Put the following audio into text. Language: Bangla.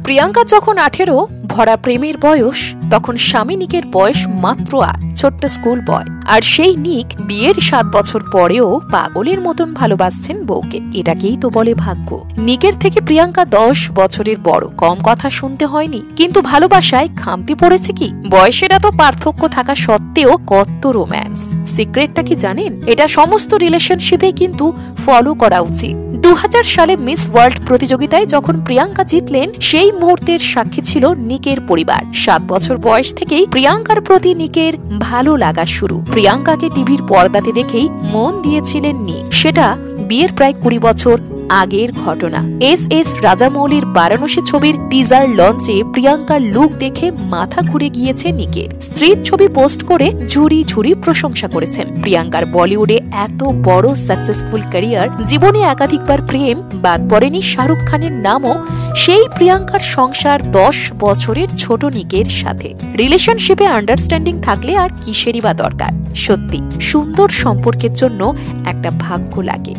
প্রিয়াঙ্কা যখন 18, ভরা প্রেমের বয়স, তখন স্বামী নিকের বয়স মাত্র 8, ছোট্ট স্কুল বয়। আর সেই নিক বিয়ের 7 বছর পরেও পাগলের মতন ভালোবাসছেন বউকে। এটাকেই তো বলে ভাগ্য। নিকের থেকে প্রিয়াঙ্কা 10 বছরের বড়, কম কথা শুনতে হয়নি। কিন্তু ভালোবাসায় খামতি পড়েছে কি? বয়সের এত পার্থক্য থাকা সত্ত্বেও কত রোম্যান্স। সিক্রেটটা কি জানেন? এটা সমস্ত রিলেশনশিপে কিন্তু ফলো করা উচিত। 2000 সালে মিস ওয়ার্ল্ড প্রতিযোগিতায় যখন প্রিয়াঙ্কা জিতলেন, সেই মুহূর্তের সাক্ষী ছিল নিকের পরিবার। 7 বছর বয়স থেকেই প্রিয়াঙ্কার প্রতি নিকের ভালো লাগা শুরু। প্রিয়াঙ্কাকে টিভির পর্দাতে দেখেই মন দিয়েছিলেন নিক। সেটা বিয়ের প্রায় 20 বছর আগের ঘটনা। এস রাজামৌলির বারাণসী ছবির টিজার লঞ্চে প্রিয়াঙ্কার লুক দেখে মাথা ঘুরে গিয়েছে নিকের। স্ত্রীর ছবি পোস্ট করে ঝুড়ি ঝুড়ি প্রশংসা করেছেন। প্রিয়াঙ্কার বলিউডে এত বড় সাকসেসফুল ক্যারিয়ার, জীবনে একাধিকবার প্রেম, বাদ পড়েনি শাহরুখ খানের নামও। সেই প্রিয়াঙ্কার সংসার 10 বছরের ছোট নিকের সাথে। রিলেশনশিপে আন্ডারস্ট্যান্ডিং থাকলে আর কিসেরই বা দরকার। সত্যি সুন্দর সম্পর্কের জন্য একটা ভাগ্য লাগে।